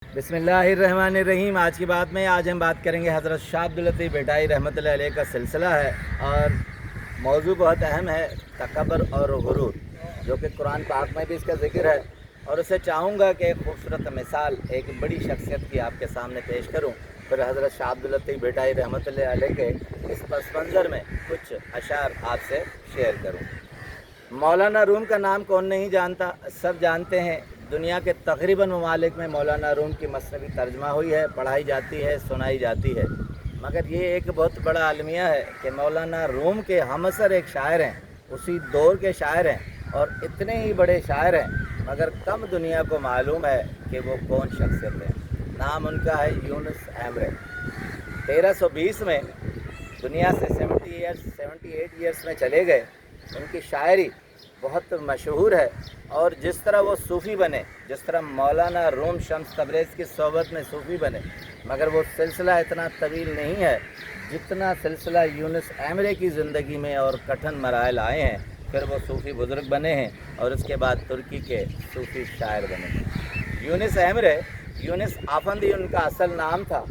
बिस्मिल्लाहिर्रहमानिर्रहीम। आज की बात में आज हम बात करेंगे हज़रत शाह अब्दुल लतीफ़ भटाई रहमतुल्लाह अलैह का सिलसिला है और मौजू बहुत अहम है, तकब्बुर और गुरूर, जो कि कुरान पाक में भी इसका ज़िक्र है। और उसे चाहूँगा कि एक खूबसूरत मिसाल एक बड़ी शख्सियत की आपके सामने पेश करूँ, फिर हज़रत शाह अब्दुल लतीफ़ भटाई रहमतुल्लाह अलैह के इस पस मंज़र में कुछ अशार आपसे शेयर करूँ। मौलाना रूम का नाम कौन नहीं जानता, सब जानते हैं। दुनिया के तकरीबन ममालिक में मौलाना रूम की मसनवी तर्जमा हुई है, पढ़ाई जाती है, सुनाई जाती है। मगर ये एक बहुत बड़ा अलमिया है कि मौलाना रूम के हमअसर एक शायर हैं, उसी दौर के शायर हैं और इतने ही बड़े शायर हैं, मगर कम दुनिया को मालूम है कि वो कौन शख्सियत है। नाम उनका है यूनुस एमरे। 1320 में दुनिया से 78 ईयर्स में चले गए। उनकी शायरी बहुत मशहूर है और जिस तरह वो सूफ़ी बने, जिस तरह मौलाना रूम शम्स तबरेज़ की सोबत में सूफ़ी बने, मगर वो सिलसिला इतना तवील नहीं है जितना सिलसिला यूनुस एमरे की ज़िंदगी में और कठिन मराइल आए हैं, फिर वो सूफ़ी बुज़ुर्ग बने हैं और उसके बाद तुर्की के सूफ़ी शायर बने। यूनुस एमरे, यूनुस आफंदी उनका असल नाम था।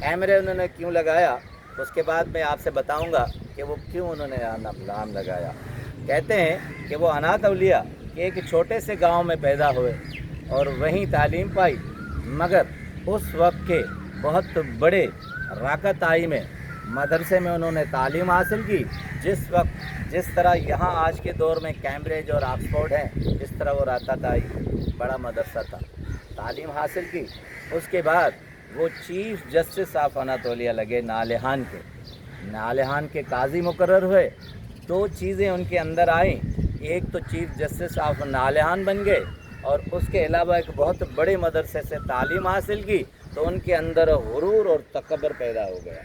एमरे उन्होंने क्यों लगाया, उसके बाद मैं आपसे बताऊंगा कि वो क्यों उन्होंने नाम लगाया। कहते हैं कि वो अनाथ अवलिया के एक छोटे से गांव में पैदा हुए और वहीं तालीम पाई, मगर उस वक्त के बहुत बड़े राकताई में मदरसे में उन्होंने तालीम हासिल की। जिस तरह यहाँ आज के दौर में कैम्ब्रिज और ऑक्सफोर्ड हैं, इस तरह वो राकताई बड़ा मदरसा था, तालीम हासिल की। उसके बाद वो चीफ़ जस्टिस ऑफ अनातोलिया लगे, नालेहान के काजी मुकर्रर हुए। दो चीज़ें उनके अंदर आईं, एक तो चीफ़ जस्टिस ऑफ नालेहान बन गए और उसके अलावा एक बहुत बड़े मदरसे से तालीम हासिल की, तो उनके अंदर गुरूर और तकब्बुर पैदा हो गया।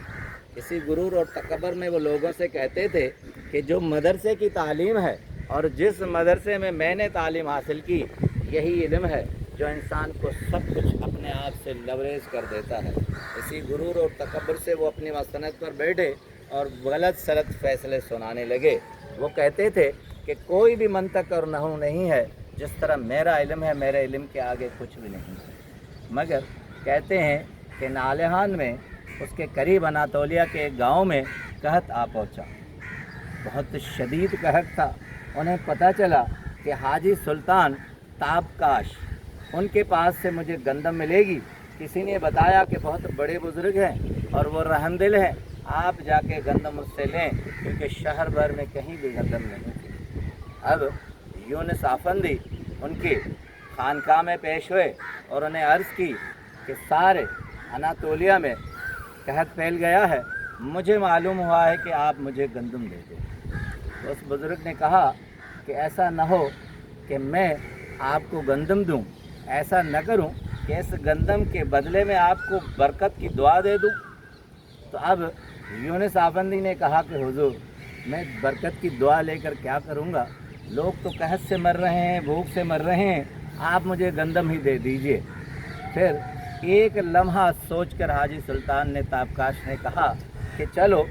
इसी गुरूर और तकब्बुर में वो लोगों से कहते थे कि जो मदरसे की तालीम है और जिस मदरसे में मैंने तालीम हासिल की, यही इल्म है जो इंसान को सब कुछ अपने आप से लवरेज कर देता है। इसी गुरूर और तकब्बुर से वो अपनी मसनद पर बैठे और गलत सलत फ़ैसले सुनाने लगे। वो कहते थे कि कोई भी मंतक और नहू नहीं है जिस तरह मेरा इल्म है, मेरे इल्म के आगे कुछ भी नहीं है। मगर कहते हैं कि नालेहान में उसके करीब अनातोलिया के एक गाँव में कहत आ पहुँचा। बहुत शदीद कहत था। उन्हें पता चला कि हाजी सुल्तान ताबकाश, उनके पास से मुझे गंदम मिलेगी। किसी ने बताया कि बहुत बड़े बुज़ुर्ग हैं और वो रहमदिल हैं, आप जाके गंदम उससे लें, क्योंकि शहर भर में कहीं भी गंदम नहीं थी। अब यूनुस आफंदी उनकी खानकाह में पेश हुए और उन्हें अर्ज़ की कि सारे अनातोलिया में कहत फैल गया है, मुझे मालूम हुआ है कि आप मुझे गंदम दे दें। उस बुज़ुर्ग ने कहा कि ऐसा न हो कि मैं आपको गंदम दूं, ऐसा न करूं कि इस गंदम के बदले में आपको बरकत की दुआ दे दूं। तो अब यूनुस आफंदी ने कहा कि हुजूर, मैं बरकत की दुआ लेकर क्या करूंगा, लोग तो कहत से मर रहे हैं, भूख से मर रहे हैं, आप मुझे गंदम ही दे दीजिए। फिर एक लम्हा सोचकर हाजी सुल्तान ने, ताबकाश ने कहा कि चलो,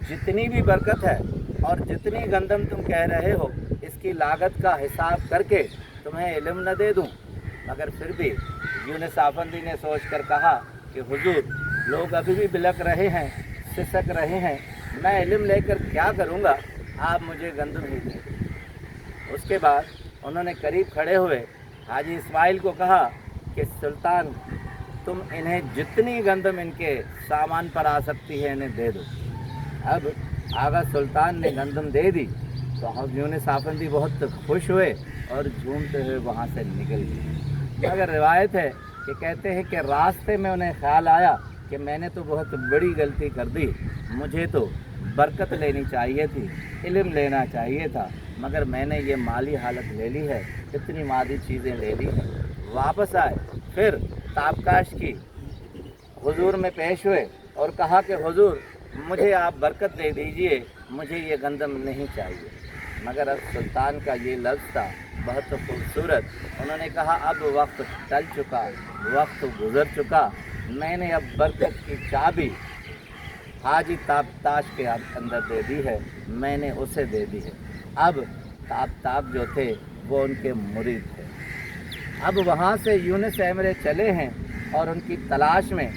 जितनी भी बरकत है और जितनी गंदम तुम कह रहे हो, इसकी लागत का हिसाब करके तुम्हें इल्म न दे दूं। मगर फिर भी यूनुस आफंदी ने सोच कर कहा कि हुजूर, लोग अभी भी बिलक रहे हैं, सिसक रहे हैं, मैं इल्म लेकर क्या करूँगा, आप मुझे गंदम ही दें। उसके बाद उन्होंने करीब खड़े हुए हाजी इस्माइल को कहा कि सुल्तान, तुम इन्हें जितनी गंदम इनके सामान पर आ सकती है इन्हें दे दो। अब आगा सुल्तान ने गंदम दे दी तो यूनुस आफंदी बहुत खुश हुए और झूमते हुए वहाँ से निकल गए। मगर रिवायत है कि कहते हैं कि रास्ते में उन्हें ख्याल आया कि मैंने तो बहुत बड़ी गलती कर दी, मुझे तो बरकत लेनी चाहिए थी, इल्म लेना चाहिए था, मगर मैंने ये माली हालत ले ली है, इतनी मादी चीज़ें ले ली हैं। वापस आए, फिर ताबकाश की हुजूर में पेश हुए और कहा कि हुजूर, मुझे आप बरकत दे दीजिए, मुझे ये गंदम नहीं चाहिए। मगर अब सुल्तान का ये लफ्ज़ था बहुत खूबसूरत। उन्होंने कहा, अब वक्त टल चुका, वक्त गुज़र चुका, मैंने अब बरकत की चाबी हाजी ताबताश के अंदर दे दी है, मैंने उसे दे दी है। अब ताब जो थे वो उनके मुरीद थे। अब वहाँ से यूनुस एमरे चले हैं اور उनकी तलाश में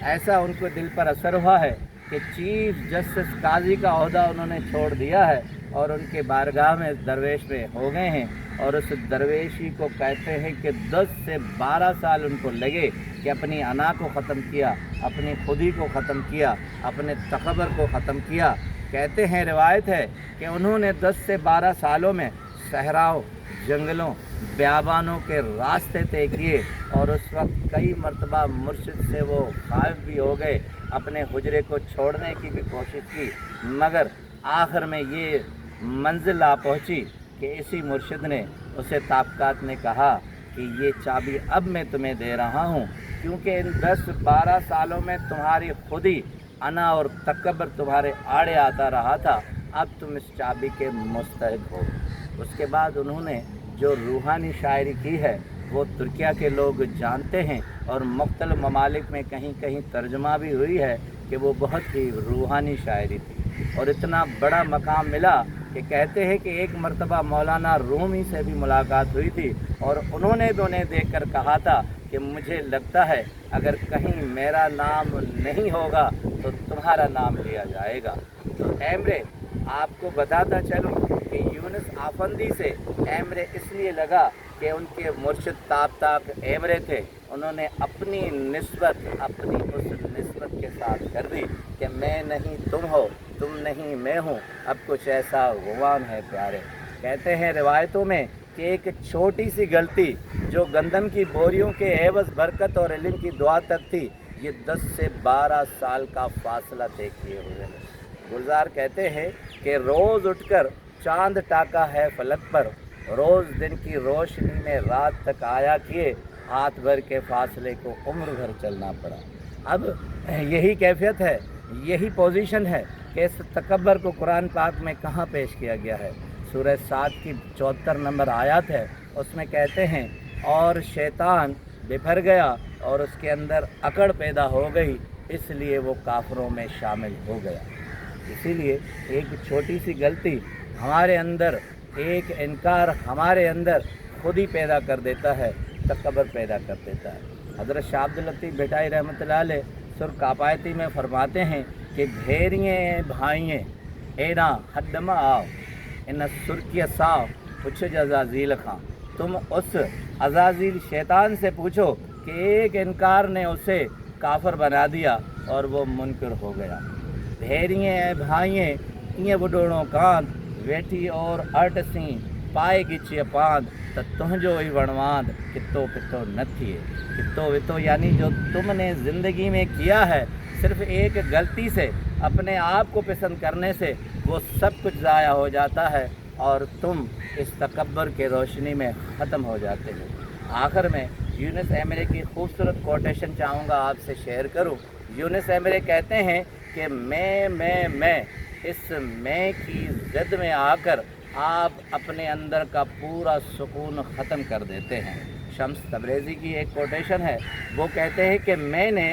ऐसा उनको दिल पर असर हुआ है कि चीफ जस्टिस काजी का ओहदा उन्होंने छोड़ दिया है और उनके बारगाह में दरवेश में हो गए हैं। और उस दरवेशी को कहते हैं कि 10 से 12 साल उनको लगे कि अपनी अना को ख़त्म किया, अपनी खुदी को ख़त्म किया, अपने तकबर को ख़त्म किया। कहते हैं, रिवायत है कि उन्होंने 10 से 12 सालों में सहराओं, जंगलों, बियाबानों के रास्ते तय किए और उस वक्त कई मरतबा मुर्शिद से वो गायब भी हो गए। अपने हुजरे को छोड़ने की भी कोशिश की, मगर आखिर में ये मंजिल आ पहुँची कि इसी मुर्शिद ने उसे ताबकात ने कहा कि ये चाबी अब मैं तुम्हें दे रहा हूँ, क्योंकि इन 10-12 सालों में तुम्हारी खुदी, अना और तकब्बर तुम्हारे आड़े आता रहा था। अब तुम इस चाबी के मुस्तहिक हो। उसके बाद उन्होंने जो रूहानी शायरी की है वो तुर्किया के लोग जानते हैं और मुख्तलिफ ममालिक में कहीं कहीं तर्जुमा भी हुई है कि वो बहुत ही रूहानी शायरी थी। और इतना बड़ा मकाम मिला कि कहते हैं कि एक मरतबा मौलाना रूमी से भी मुलाकात हुई थी और उन्होंने भी उन्हें देखकर कहा था कि मुझे लगता है अगर कहीं मेरा नाम नहीं होगा तो तुम्हारा नाम लिया जाएगा। तो एमरे आपको बताता चलूँ कि यूनुस आफंदी से एमरे इसलिए लगा कि उनके मुर्शिद ताब एमरे थे। उन्होंने अपनी निस्बत अपनी उस निस्बत के साथ कर दी कि मैं नहीं तुम हो, तुम नहीं मैं हूँ, अब कुछ ऐसा गुमान है प्यारे। कहते हैं रिवायतों में कि एक छोटी सी गलती जो गंदम की बोरियों के एवज़ बरकत और इल्म की दुआ तक थी, ये 10 से 12 साल का फासला तय किए हुए है। गुलजार कहते हैं कि रोज़ उठकर चांद टाका है फलक पर, रोज़ दिन की रोशनी में रात तक आया किए, हाथ भर के फासले को उम्र भर चलना पड़ा। अब यही कैफियत है, यही पोजीशन है कि इस तकब्बर को कुरान पाक में कहाँ पेश किया गया है। सूरह साद की 74 नंबर आयत है, उसमें कहते हैं और शैतान बिफर गया और उसके अंदर अकड़ पैदा हो गई, इसलिए वो काफिरों में शामिल हो गया। इसीलिए एक छोटी सी गलती हमारे अंदर, एक इनकार हमारे अंदर खुद ही पैदा कर देता है, तकब्बर पैदा कर देता है। हज़रत शाह अब्दुल लतीफ़ भिटाई रहमतुल्लाह अलैह सुर कापायती में फरमाते हैं कि भेरिए भाइये एना हदमा आओ इन सुर्किया साव पुछ अज़ाज़ील खां। तुम उस अज़ाज़ील शैतान से पूछो कि एक इनकार ने उसे काफर बना दिया और वो मुनकर हो गया। भेरिए भाइये इं बुढ़ोड़ो कांद वेठी और अर्ट सी पाए गिची पांद त तुझो ही वणवाद कितो पितो न थिए। कितो वितो यानी जो तुमने ज़िंदगी में किया है, सिर्फ़ एक गलती से, अपने आप को पसंद करने से वो सब कुछ ज़ाया हो जाता है और तुम इस तकब्बर के रोशनी में ख़त्म हो जाते हो। आखिर में यूनुस एमरे की खूबसूरत कोटेशन चाहूँगा आपसे शेयर करूँ। यूनुस एमरे कहते हैं कि मैं इस मैं की ज़द में आकर आप अपने अंदर का पूरा सुकून ख़त्म कर देते हैं। शम्स तबरेज़ी की एक कोटेशन है, वो कहते हैं कि मैंने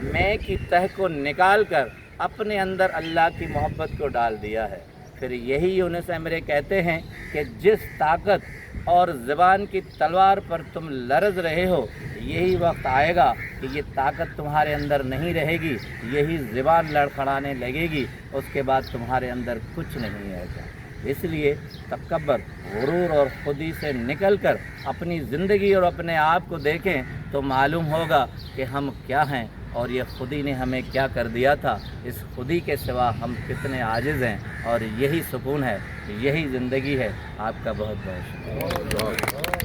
मैं की तह को निकाल कर अपने अंदर अल्लाह की मोहब्बत को डाल दिया है। फिर यही यूनुस एमरे कहते हैं कि जिस ताकत और ज़बान की तलवार पर तुम लरज़ रहे हो, यही वक्त आएगा कि ये ताकत तुम्हारे अंदर नहीं रहेगी, यही ज़बान लड़खड़ाने लगेगी, उसके बाद तुम्हारे अंदर कुछ नहीं रहेगा। इसलिए तकब्बर, गुरूर और खुदी से निकलकर अपनी ज़िंदगी और अपने आप को देखें तो मालूम होगा कि हम क्या हैं और ये खुदी ने हमें क्या कर दिया था। इस खुदी के सिवा हम कितने आजिज़ हैं और यही सुकून है, यही ज़िंदगी है। आपका बहुत बहुत शुक्रिया।